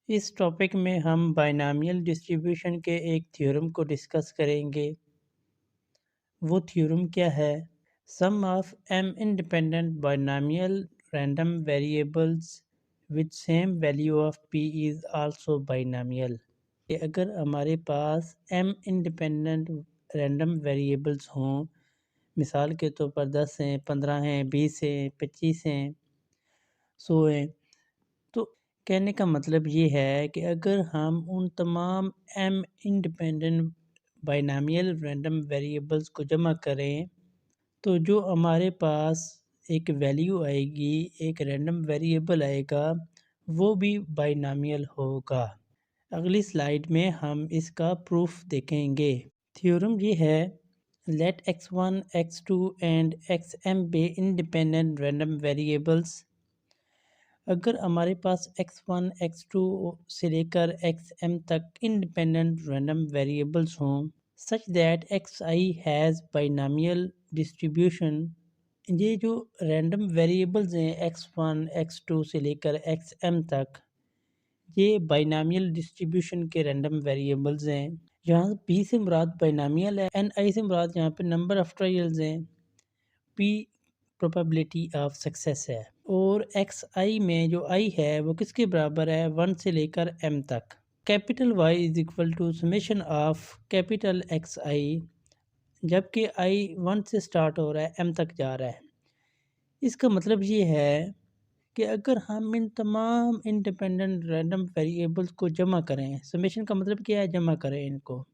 इस टॉपिक में हम बायनॉमियल डिस्ट्रीब्यूशन के एक थ्योरम को डिस्कस करेंगे। वो थ्योरम क्या है? Sum of m independent binomial random variables with same value of p is also binomial. अगर हमारे पास m इंडिपेंडेंट रैंडम वेरिएबल्स हों, मिसाल के तौर पर 10 हैं, 15 हैं, 20 हैं, 25 हैं, 100 हैं, तो कहने का मतलब ये है कि अगर हम उन तमाम m independent binomial random variables को जमा करें तो जो हमारे पास एक वैल्यू आएगी, एक रैंडम वेरिएबल आएगा, वो भी बायनॉमियल होगा। अगली स्लाइड में हम इसका प्रूफ देखेंगे। थ्योरम ये है, let x1, x2 and xm be independent random variables. अगर हमारे पास x1, x2 से लेकर xm तक इंडिपेंडेंट रैंडम वेरिएबल्स हों such that xi has binomial distribution, ये जो रैंडम वेरिएबल्स हैं x1, x2 से लेकर xm तक, ये बाइनॉमियल डिस्ट्रीब्यूशन के रैंडम वेरिएबल्स हैं। यहाँ p से मुराद बाइनॉमियल है, ni से मुराद यहाँ पे नंबर ऑफ ट्रायल्स हैं, p प्रोबेबिलिटी ऑफ सक्सेस है, और एक्स आई में जो आई है वो किसके बराबर है? 1 से लेकर m तक। Capital Y is equal to summation of capital x i, जबकि आई 1 से स्टार्ट हो रहा है, m तक जा रहा है। इसका मतलब ये है कि अगर हम इन तमाम इंडिपेंडेंट रैंडम वेरिएबल्स को जमा करें, समेशन का मतलब क्या है? जमा करें इनको,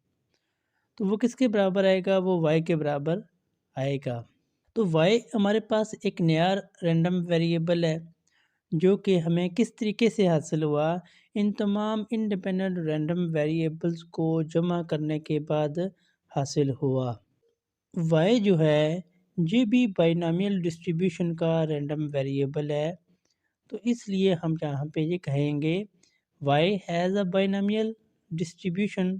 तो वो किसके बराबर आएगा? वो y के बराबर आएगा। तो y हमारे पास एक नया रैंडम वेरिएबल है जो कि हमें किस तरीके से हासिल हुआ? इन तमाम इंडिपेंडेंट रैंडम वेरिएबल्स को जमा करने के बाद हासिल हुआ। y जो है ये भी बाइनॉमियल डिस्ट्रीब्यूशन का रैंडम वेरिएबल है, तो इसलिए हम यहाँ पे ये कहेंगे y has a binomial distribution.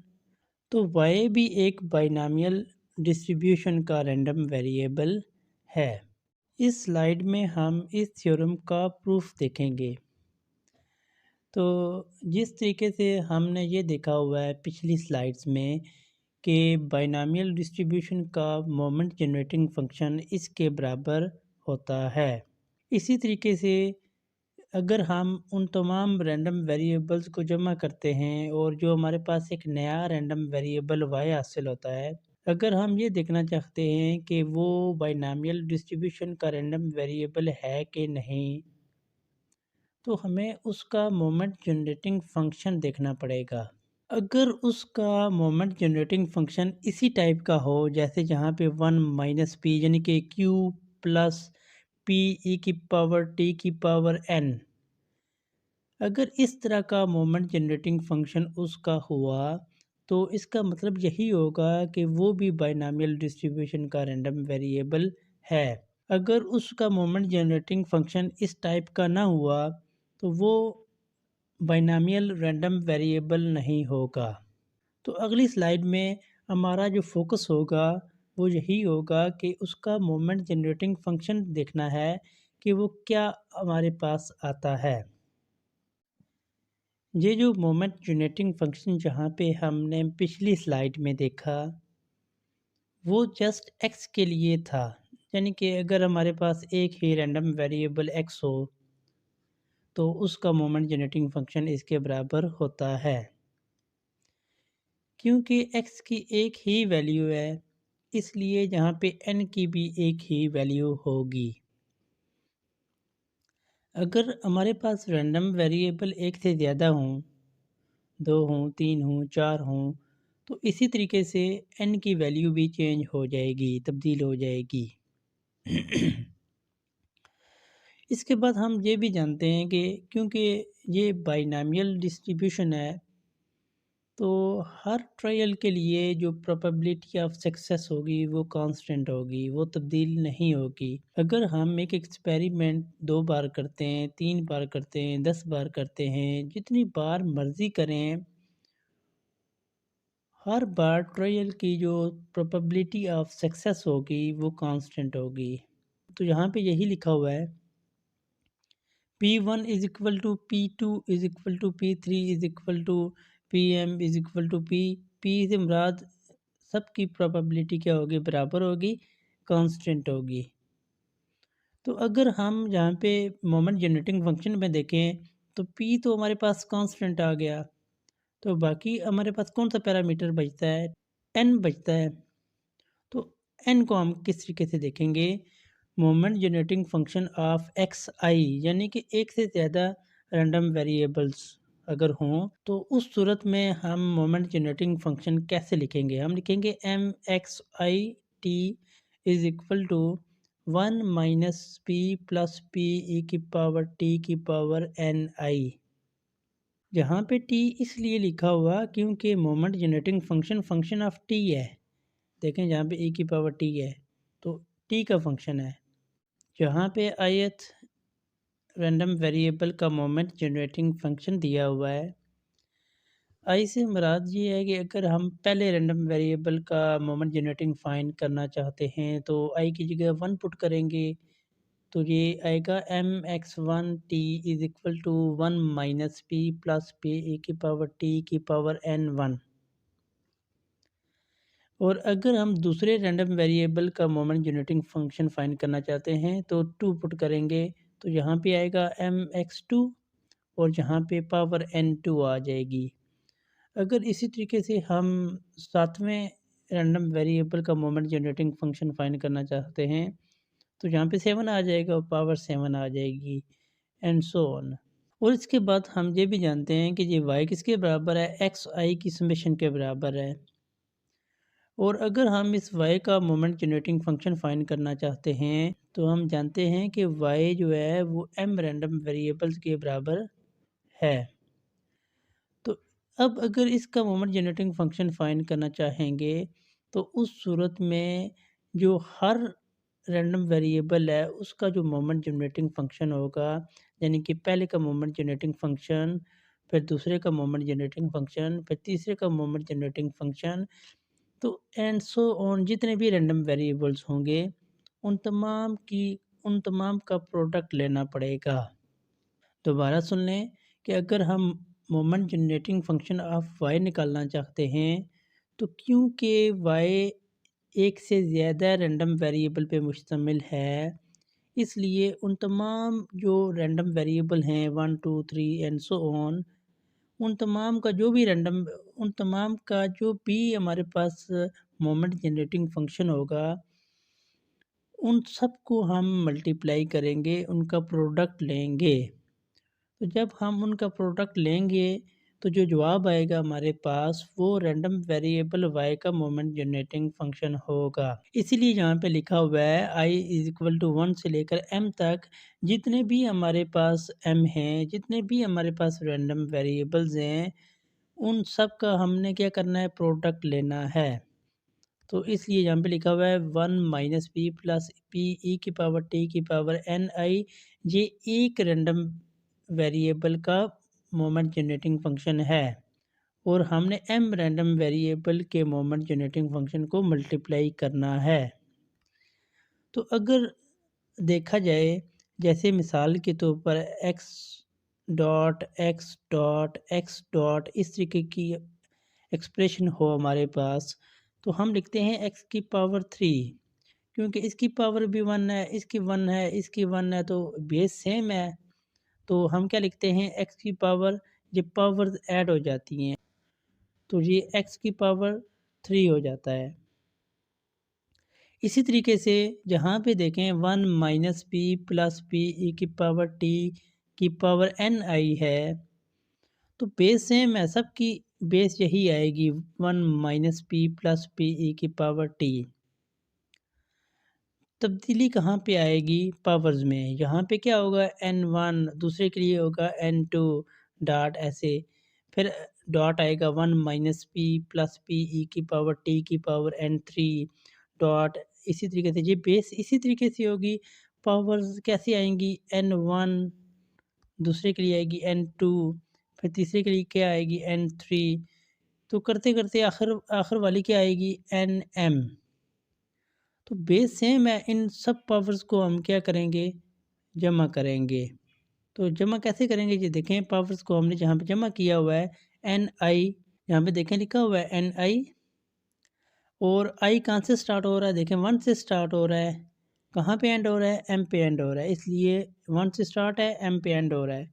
तो y भी एक बाइनॉमियल डिस्ट्रीब्यूशन का रैंडम वेरिएबल है। इस स्लाइड में हम इस थ्योरम का प्रूफ देखेंगे। तो जिस तरीके से हमने ये देखा हुआ है पिछली स्लाइड्स में कि बाइनॉमियल डिस्ट्रीब्यूशन का मोमेंट जनरेटिंग फंक्शन इसके बराबर होता है, इसी तरीके से अगर हम उन तमाम रैंडम वेरिएबल्स को जमा करते हैं और जो हमारे पास एक नया रैंडम वेरिएबल y हासिल होता है, अगर हम ये देखना चाहते हैं कि वो बाइनॉमियल डिस्ट्रीब्यूशन का रैंडम वेरिएबल है कि नहीं, तो हमें उसका मोमेंट जनरेटिंग फंक्शन देखना पड़ेगा। अगर उसका मोमेंट जनरेटिंग फंक्शन इसी टाइप का हो, जैसे जहाँ पे 1 माइनस पी यानी कि q प्लस पी ई की पावर टी की पावर n, अगर इस तरह का मोमेंट जनरेटिंग फंक्शन उसका हुआ तो इसका मतलब यही होगा कि वो भी बाइनॉमियल डिस्ट्रीब्यूशन का रैंडम वेरिएबल है। अगर उसका मोमेंट जनरेटिंग फंक्शन इस टाइप का ना हुआ तो वो बाइनॉमियल रैंडम वेरिएबल नहीं होगा। तो अगली स्लाइड में हमारा जो फोकस होगा वो यही होगा कि उसका मोमेंट जनरेटिंग फंक्शन देखना है कि वो क्या हमारे पास आता है। ये जो मोमेंट जनरेटिंग फंक्शन जहाँ पे हमने पिछली स्लाइड में देखा वो जस्ट x के लिए था, यानी कि अगर हमारे पास एक ही रैंडम वेरिएबल x हो तो उसका मोमेंट जनरेटिंग फंक्शन इसके बराबर होता है। क्योंकि x की एक ही वैल्यू है इसलिए यहाँ पे n की भी एक ही वैल्यू होगी। अगर हमारे पास रैंडम वेरिएबल एक से ज़्यादा हों, 2 हों, 3 हों, 4 हों, तो इसी तरीके से n की वैल्यू भी चेंज हो जाएगी, तब्दील हो जाएगी। इसके बाद हम ये भी जानते हैं कि क्योंकि ये बाइनॉमियल डिस्ट्रीब्यूशन है तो हर ट्रायल के लिए जो प्रोबेबिलिटी ऑफ सक्सेस होगी वो कांस्टेंट होगी, वो तब्दील नहीं होगी। अगर हम एक एक्सपेरिमेंट 2 बार करते हैं, 3 बार करते हैं, 10 बार करते हैं, जितनी बार मर्ज़ी करें, हर बार ट्रायल की जो प्रोबेबिलिटी ऑफ सक्सेस होगी वो कांस्टेंट होगी। तो यहाँ पे यही लिखा हुआ है, P1 is equal to P2 is equal to P3 is equal to PM is equal to P से मुराद सबकी प्रोबेबिलिटी क्या होगी, बराबर होगी, कांस्टेंट होगी। तो अगर हम यहाँ पे मोमेंट जनरेटिंग फंक्शन में देखें तो P तो हमारे पास कांस्टेंट आ गया, तो बाकी हमारे पास कौन सा पैरामीटर बचता है, N बचता है। तो N को हम किस तरीके से देखेंगे, moment generating function of x i, यानी कि एक से ज़्यादा रैंडम वेरिएबल्स अगर हों तो उस सूरत में हम मोमेंट जनरेटिंग फंक्शन कैसे लिखेंगे। हम लिखेंगे M X I T is equal to 1 minus P plus P E की पावर टी की पावर एन आई। जहाँ पे टी इसलिए लिखा हुआ क्योंकि moment generating function function of T है। देखें जहाँ पे ई की पावर टी है तो टी का फंक्शन है। जहाँ पे ith रैंडम वेरिएबल का मोमेंट जनरेटिंग फंक्शन दिया हुआ है, आई से मुराद ये है कि अगर हम पहले रैंडम वेरिएबल का मोमेंट जनरेटिंग फाइंड करना चाहते हैं तो आई की जगह 1 पुट करेंगे, तो ये आएगा M X one T is equal to 1 minus P plus P E की पावर टी की पावर एन 1। और अगर हम दूसरे रैंडम वेरिएबल का मोमेंट जनरेटिंग फंक्शन फाइंड करना चाहते हैं तो 2 पुट करेंगे, तो यहाँ पे आएगा एम एक्स टू और यहाँ पे पावर एन 2 आ जाएगी। अगर इसी तरीके से हम सातवें रैंडम वेरिएबल का मोमेंट जनरेटिंग फंक्शन फाइंड करना चाहते हैं तो यहाँ पे 7 आ जाएगा और पावर 7 आ जाएगी एंड सो ऑन। और इसके बाद हम ये भी जानते हैं कि ये y किसके बराबर है, एक्स आई की समेशन के बराबर है। और अगर हम इस y का मोमेंट जनरेटिंग फंक्शन फाइंड करना चाहते हैं तो हम जानते हैं कि y जो है वो m रैंडम वेरिएबल्स के बराबर है। तो अब अगर इसका मोमेंट जनरेटिंग फंक्शन फाइंड करना चाहेंगे तो उस सूरत में जो हर रैंडम वेरिएबल है उसका जो मोमेंट जनरेटिंग फंक्शन होगा, यानी कि पहले का मोमेंट जनरेटिंग फंक्शन, फिर दूसरे का मोमेंट जनरेटिंग फंक्शन, फिर तीसरे का मोमेंट जनरेटिंग फंक्शन, तो एंड सो ऑन जितने भी रैंडम वेरिएबल्स होंगे उन तमाम का प्रोडक्ट लेना पड़ेगा। दोबारा सुन लें कि अगर हम moment generating function of y निकालना चाहते हैं तो क्योंकि y एक से ज़्यादा रैंडम वेरिएबल पे मुश्तमिल है, इसलिए उन तमाम जो रैंडम वेरिएबल हैं 1 2 3 एंड सो ऑन, उन तमाम का जो भी हमारे पास मोमेंट जनरेटिंग फंक्शन होगा उन सब को हम मल्टीप्लाई करेंगे, उनका प्रोडक्ट लेंगे। तो जब हम उनका प्रोडक्ट लेंगे तो जो जवाब आएगा हमारे पास वो रैंडम वेरिएबल y का मोमेंट जनरेटिंग फंक्शन होगा। इसीलिए यहाँ पे लिखा हुआ है i इज़ इक्वल टू 1 से लेकर m तक जितने भी हमारे पास m हैं, जितने भी हमारे पास रैंडम वेरिएबल्स हैं, उन सब का हमने क्या करना है, प्रोडक्ट लेना है। तो इसलिए यहाँ पे लिखा हुआ है 1 minus P plus P E की पावर टी की पावर एन आई, ये एक रैंडम वेरिएबल का मोमेंट जनरेटिंग फंक्शन है और हमने m रैंडम वेरिएबल के मोमेंट जनरेटिंग फंक्शन को मल्टीप्लाई करना है। तो अगर देखा जाए जैसे मिसाल के तौर पर x डॉट इस तरीके की एक्सप्रेशन हो हमारे पास, तो हम लिखते हैं x की पावर 3, क्योंकि इसकी पावर भी 1 है, इसकी 1 है, इसकी 1 है, तो बेस सेम है। तो हम क्या लिखते हैं, x की पावर, जब पावर्स ऐड हो जाती हैं तो ये x की पावर 3 हो जाता है। इसी तरीके से जहाँ पे देखें 1 minus P plus P E की पावर टी की पावर एन आई है, तो बेस सेम है, सबकी बेस यही आएगी 1 minus P plus P E की पावर टी। तब्दीली कहाँ पे आएगी, पावर्स में। यहाँ पे क्या होगा, n1 दूसरे के लिए होगा n2 डॉट ऐसे, फिर डॉट आएगा 1 minus P plus P E की पावर टी की पावर n3 डॉट, इसी तरीके से ये बेस इसी तरीके से होगी। पावर्स कैसे आएंगी, n1 दूसरे के लिए आएगी n2, फिर तीसरे के लिए क्या आएगी n3, तो करते करते आखिर आखिर वाली क्या आएगी nm। तो बेस सेम है, इन सब पावर्स को हम क्या करेंगे, जमा करेंगे। तो जमा कैसे करेंगे जी, देखें पावर्स को हमने जहाँ पे जमा किया हुआ है एन आई, यहाँ पे देखें लिखा हुआ है एन आई, और आई कहाँ से स्टार्ट हो रहा है, देखें 1 से स्टार्ट हो रहा है, कहाँ पे एंड हो रहा है, एम पे एंड हो रहा है, इसलिए 1 से स्टार्ट है, एम पे एंड हो रहा है।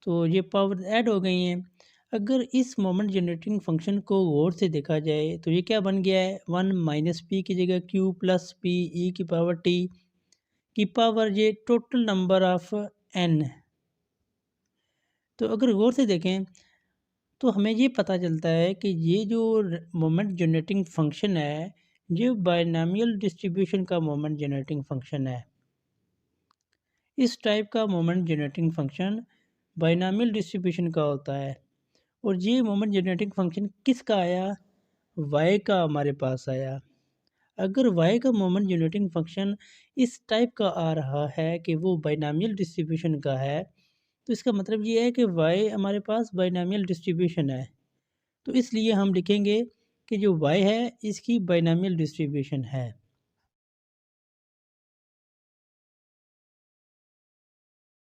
तो ये पावर ऐड हो गई हैं। अगर इस मोमेंट जनरेटिंग फंक्शन को गौर से देखा जाए तो ये क्या बन गया है, 1 माइनस पी की जगह क्यू प्लस पी ई की पावर टी की पावर ये टोटल नंबर ऑफ एन। तो अगर गौर से देखें तो हमें ये पता चलता है कि ये जो मोमेंट जनरेटिंग फंक्शन है, ये बायनॉमियल डिस्ट्रीब्यूशन का मोमेंट जनरेटिंग फंक्शन है। इस टाइप का moment generating function binomial distribution का होता है। और ये मोमेंट जनरेटिंग फंक्शन किसका आया, y का हमारे पास आया। अगर y का मोमेंट जनरेटिंग फंक्शन इस टाइप का आ रहा है कि वो बायनॉमियल डिस्ट्रीब्यूशन का है, तो इसका मतलब ये है कि y हमारे पास बायनॉमियल डिस्ट्रीब्यूशन है। तो इसलिए हम लिखेंगे कि जो y है इसकी बायनॉमियल डिस्ट्रीब्यूशन है।